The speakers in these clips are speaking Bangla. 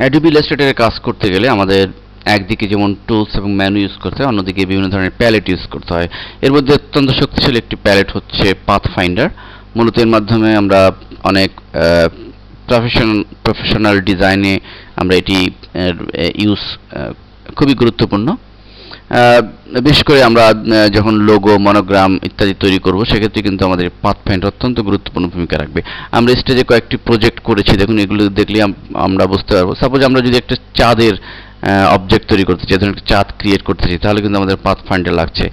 অ্যাডোবি ইলাস্ট্রেটরে কাজ করতে গেলে আমাদের একদিকে যেমন টুলস এবং মেনু ইউজ করতে হয়, অন্যদিকে বিভিন্ন ধরনের প্যালেট ইউজ করতে হয়। এর মধ্যে অত্যন্ত শক্তিশালী একটি প্যালেট হচ্ছে পাথফাইন্ডার। মূলত এর মাধ্যমে আমরা অনেক প্রফেশনাল ডিজাইনে আমরা এটি ইউজ খুবই গুরুত্বপূর্ণ। বিশেষ করে আমরা যখন লোগো, মনোগ্রাম ইত্যাদি তৈরি করব, সেক্ষেত্রে কিন্তু আমাদের পাথফাইন্ডার অত্যন্ত গুরুত্বপূর্ণ ভূমিকা রাখবে। আমরা স্টেজে কয়েকটি প্রজেক্ট করেছি, দেখুন এগুলো দেখলে আমরা বুঝতে পারবো। সাপোজ আমরা যদি একটা চাঁদের অবজেক্ট তৈরি করতে চাই, ধরুন একটা চাঁদ ক্রিয়েট করতে চাই, তাহলে কিন্তু আমাদের পাথফাইন্ডার লাগছে।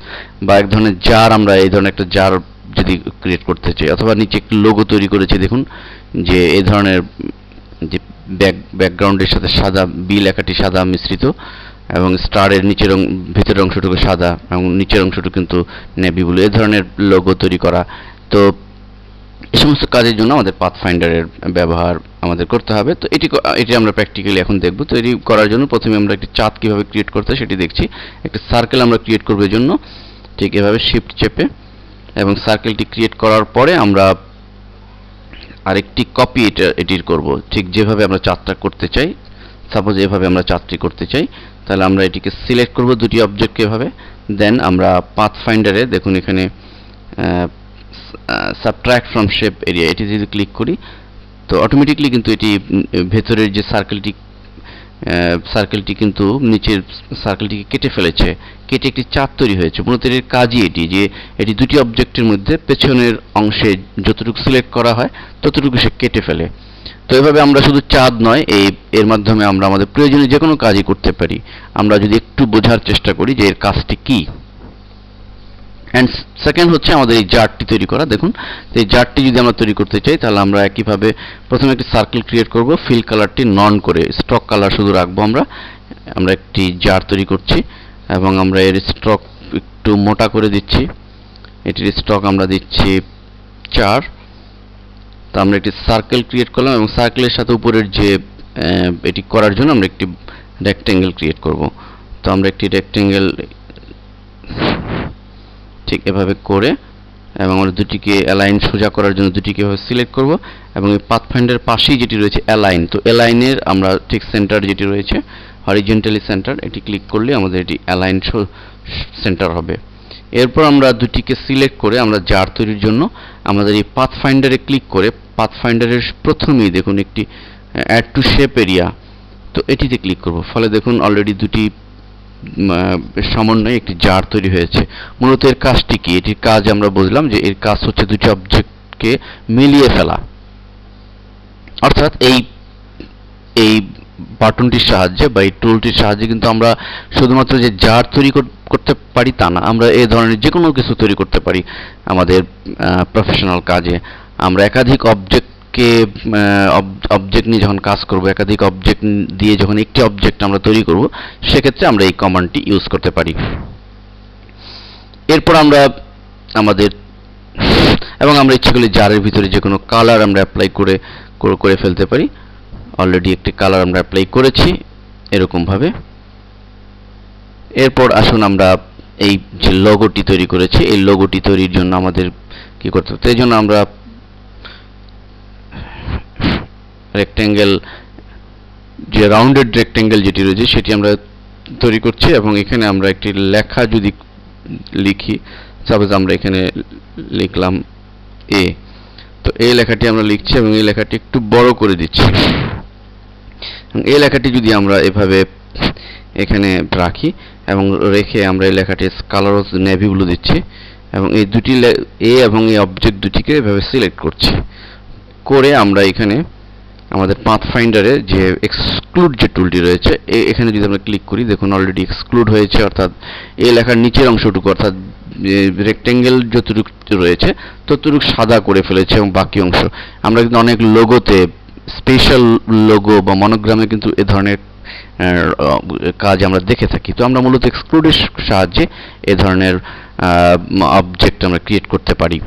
বা এক ধরনের জার, আমরা এই ধরনের একটা জার যদি ক্রিয়েট করতে চাই, অথবা নিচে একটি লোগো তৈরি করেছি, দেখুন যে এই ধরনের যে ব্যাকগ্রাউন্ডের সাথে সাদা বি লেখাটি সাদা মিশ্রিত, এবং স্টারের নিচের ভিতরের অংশটুকু সাদা এবং নিচের অংশটুকু কিন্তু নেভি ব্লু, এই ধরনের লোগো তৈরি করা। তো এই সমস্ত কাজের জন্য আমাদের পাথফাইন্ডারের ব্যবহার আমাদের করতে হবে। তো এটি আমরা প্র্যাকটিক্যালি এখন দেখব। তো এটি করার জন্য প্রথমে আমরা একটি চাঁদ কীভাবে ক্রিয়েট করতে হয় সেটি দেখছি। একটা সার্কেল আমরা ক্রিয়েট করব এর জন্য, ঠিক এভাবে শিফট চেপে, এবং সার্কেলটি ক্রিয়েট করার পরে আমরা আরেকটি কপি এটির করব, ঠিক যেভাবে আমরা চাঁদটা করতে চাই। সাপোজ এভাবে আমরা চাঁদটি করতে চাই, তাহলে আমরা এটিকে সিলেক্ট করব দুটি অবজেক্টকে এভাবে। দেন আমরা পাথফাইন্ডারে দেখুন এখানে সাবট্রাক্ট ফ্রম শেপ এরিয়া, এটি যদি ক্লিক করি, তো অটোমেটিকলি কিন্তু এটি ভেতরের যে সার্কেলটি কিন্তু নিচের সার্কেলটিকে কেটে ফেলেছে, কেটে একটি চাপ তৈরি হয়েছে। মূলত এর কাজই এটি যে এটি দুটি অবজেক্টের মধ্যে পেছনের অংশে যতটুকু সিলেক্ট করা হয় ততটুকু সে কেটে ফেলে। তো এভাবে আমরা শুধু চাঁদ নয়, এর মাধ্যমে আমরা আমাদের প্রয়োজনীয় যে কোনো কাজই করতে পারি, আমরা যদি একটু বোঝার চেষ্টা করি যে এর কাজটি কী। অ্যান্ড সেকেন্ড হচ্ছে আমাদের এই জারটি তৈরি করা। দেখুন এই জারটি যদি আমরা তৈরি করতে চাই, তাহলে আমরা একইভাবে প্রথমে একটি সার্কেল ক্রিয়েট করব, ফিল কালারটি নন করে স্ট্রোক কালার শুধু রাখবো। আমরা একটি জার তৈরি করছি এবং আমরা এর স্ট্রোক একটু মোটা করে দিচ্ছি। এটির স্ট্রোক আমরা দিচ্ছি 4। তো আমরা একটি সার্কেল ক্রিয়েট করলাম এবং সার্কেলের সাথে উপরের যে এটি করার জন্য আমরা একটি রেক্ট্যাঙ্গেল ক্রিয়েট করব। তো আমরা একটি রেক্ট্যাঙ্গেল ঠিক এভাবে করে, এবং আমরা দুটিকে অ্যালাইন সোজা করার জন্য দুটিকে এভাবে সিলেক্ট করব, এবং এই পাথফাইন্ডারের পাশেই যেটি রয়েছে অ্যালাইন, তো অ্যালাইনের আমরা ঠিক সেন্টার যেটি রয়েছে হরিজন্টালি সেন্টার, এটি ক্লিক করলে আমাদের এটি অ্যালাইন সেন্টার হবে। এরপর আমরা দুটিকে সিলেক্ট করে আমরা জার তৈরির জন্য আমাদের এই পাথফাইন্ডারে ক্লিক করে পাথফাইন্ডারের প্রথমেই দেখুন একটি অ্যাড টু শেপ এরিয়া, তো এটিতে ক্লিক করব। ফলে দেখুন অলরেডি দুটি সমন্বয়ে একটি জার তৈরি হয়েছে। মূলত এর কাজটি কি? এটির কাজ আমরা বুঝলাম যে এর কাজ হচ্ছে দুটি অবজেক্টকে মিলিয়ে ফেলা। অর্থাৎ এই বাটনটির সাহায্যে বা এই টুলটির সাহায্যে কিন্তু আমরা শুধুমাত্র যে জার তৈরি করতে পারি তা না, আমরা এই ধরনের যে কোনো কিছু তৈরি করতে পারি আমাদের প্রফেশনাল কাজে। আমরা একাধিক অবজেক্ট নিয়ে যখন কাজ করব, একাধিক অবজেক্ট দিয়ে যখন একটি অবজেক্ট আমরা তৈরি করব, সেক্ষেত্রে আমরা এই কমান্ডটি ইউজ করতে পারি। এরপর আমরা আমাদের আমরা ইচ্ছে করলে জারের ভিতরে যে কোনো কালার আমরা অ্যাপ্লাই করে ফেলতে পারি। অলরেডি একটি কালার আমরা অ্যাপ্লাই করেছি এরকমভাবে। এরপর আসুন আমরা এই যে লোগোটি তৈরি করেছি, এই লোগোটি তৈরির জন্য আমাদের কি করতে হবে? এই জন্য আমরা রেক্ট্যাঙ্গেল, যে রাউন্ডেড রেক্ট্যাঙ্গেল যেটি রয়েছে সেটি আমরা তৈরি করছি, এবং এখানে আমরা একটি লেখা যদি লিখি, সাপোজ আমরা এখানে লিখলাম এ, তো এই লেখাটি আমরা লিখছি এবং এই লেখাটি একটু বড় করে দিচ্ছি। এই লেখাটি যদি আমরা এভাবে এখানে রাখি এবং রেখে আমরা এই লেখাটি কালার নেভি ব্লু দিচ্ছি, এবং এই দুটি এ এবং এই অবজেক্ট দুটিকে এভাবে সিলেক্ট করছি, করে আমরা এখানে আমাদের পাথফাইন্ডারে যে এক্সক্লুড যে টুলটি রয়েছে, এখানে যদি আমরা ক্লিক করি, দেখুন অলরেডি এক্সক্লুড হয়েছে। অর্থাৎ এই লেখার নিচের অংশটুকু, অর্থাৎ রেক্ট্যাঙ্গেল যতটুকু রয়েছে ততটুকু সাদা করে ফেলেছে, এবং বাকি অংশ আমরা কিন্তু অনেক লোগোতে, স্পেশাল লোগো বা মনোগ্রামে কিন্তু এ ধরনের কাজ আমরা দেখে থাকি। তো আমরা মূলত এক্সক্লুডের সাহায্যে এ ধরনের অবজেক্ট আমরা ক্রিয়েট করতে পারি।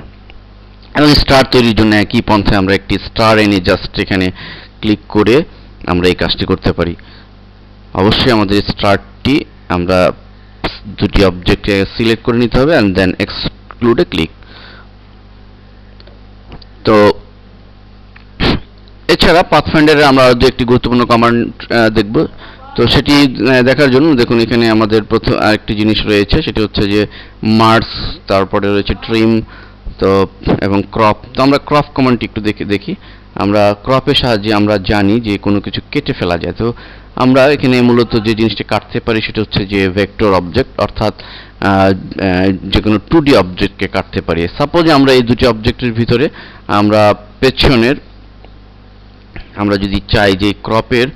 এবং স্টার তৈরির জন্য একই পন্থায় আমরা একটি স্টার এনে জাস্ট এখানে ক্লিক করে আমরা এই কাজটি করতে পারি। অবশ্যই আমাদের স্টারটি আমরা দুটি অবজেক্টে সিলেক্ট করে নিতে হবে, অ্যান্ড দেন এক্সক্লুডে ক্লিক। তো এছাড়া পাথফাইন্ডারে আমরা যে একটি গুরুত্বপূর্ণ কমান্ড দেখব। তো সেটি দেখার জন্য দেখুন এখানে আমাদের প্রথম আরেকটি জিনিস রয়েছে, সেটি হচ্ছে যে মার্জ, তারপরে রয়েছে ট্রিম, তো এবং ক্রপ। তো আমরা ক্রপ কমান্ডটি একটু দেখি। আমরা ক্রপের সাহায্যে আমরা জানি যে কোনো কিছু কেটে ফেলা যায়। তো আমরা এখানে মূলত যে জিনিসটি কাটতে পারি সেটা হচ্ছে যে ভেক্টর অবজেক্ট, অর্থাৎ যে কোনো 2D অবজেক্টকে কাটতে পারি। সাপোজ আমরা এই দুটি অবজেক্টের ভিতরে আমরা পেছনের, আমরা যদি চাই যে ক্রপের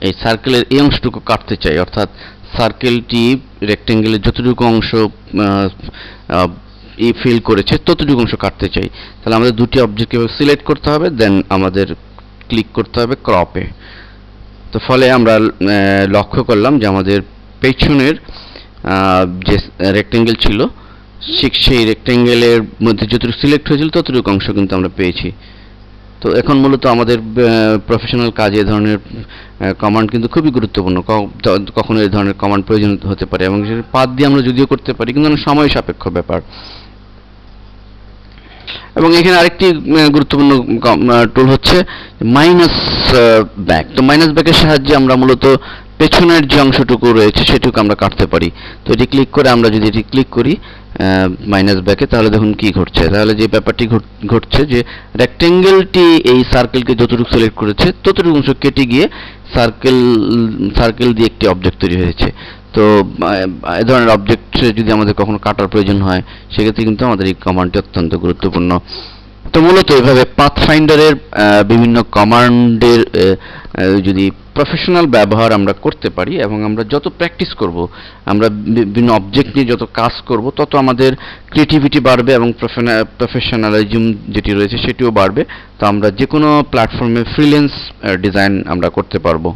এই সার্কেলের এই অংশটুকু কাটতে চাই, অর্থাৎ সার্কেলটি রেক্টেঙ্গেলের যতটুকু অংশ ফিল করেছে ততটুকু অংশ কাটতে চাই, তাহলে আমাদের দুটি অবজেক্টকে সিলেক্ট করতে হবে, দেন আমাদের ক্লিক করতে হবে ক্রপে। তো ফলে আমরা লক্ষ্য করলাম যে আমাদের পেছনের যে রেক্টেঙ্গেল ছিল সেই রেক্টেঙ্গেলের মধ্যে যতটুকু সিলেক্ট হয়েছিল ততটুকু অংশ কিন্তু আমরা পেয়েছি। তো এখন মূলত আমাদের প্রফেশনাল কাজে এ ধরনের কমান্ড কিন্তু খুবই গুরুত্বপূর্ণ। কখনো এই ধরনের কমান্ড প্রয়োজন হতে পারে এবং সেটা পাথ দিয়ে আমরা যদিও করতে পারি, কিন্তু অনেক সময় সাপেক্ষ ব্যাপার। এবং এখানে আরেকটি গুরুত্বপূর্ণ টুল হচ্ছে মাইনাস ব্যাক। তো মাইনাস ব্যাকের সাহায্যে আমরা মূলত পেছনের যে অংশটুকু রয়েছে সেটুকু আমরা কাটতে পারি। তো এটি ক্লিক করে আমরা যদি এটি ক্লিক করি মাইনাস ব্যাকে, তাহলে দেখুন কি ঘটছে। তাহলে যে ব্যাপারটি ঘটছে যে রেক্টেঙ্গেলটি এই সার্কেলকে যতটুকু সিলেক্ট করেছে ততটুকু অংশ কেটে গিয়ে সার্কেল দিয়ে একটি অবজেক্ট তৈরি হয়েছে। তো এ ধরনের অবজেক্ট যদি আমাদের কখনো কাটার প্রয়োজন হয় সেক্ষেত্রে কিন্তু আমাদের এই কমান্ডটি অত্যন্ত গুরুত্বপূর্ণ। তো মূলত এভাবে পাথফাইন্ডারের বিভিন্ন কমান্ডের যদি প্রফেশনাল ব্যবহার আমরা করতে পারি এবং আমরা যত প্র্যাকটিস করব, আমরা বিভিন্ন অবজেক্ট নিয়ে যত কাজ করব, তত আমাদের ক্রিয়েটিভিটি বাড়বে এবং প্রফেশনালিজম যেটি রয়েছে সেটিও বাড়বে। তো আমরা যে কোনো প্ল্যাটফর্মে ফ্রিল্যান্স ডিজাইন আমরা করতে পারবো।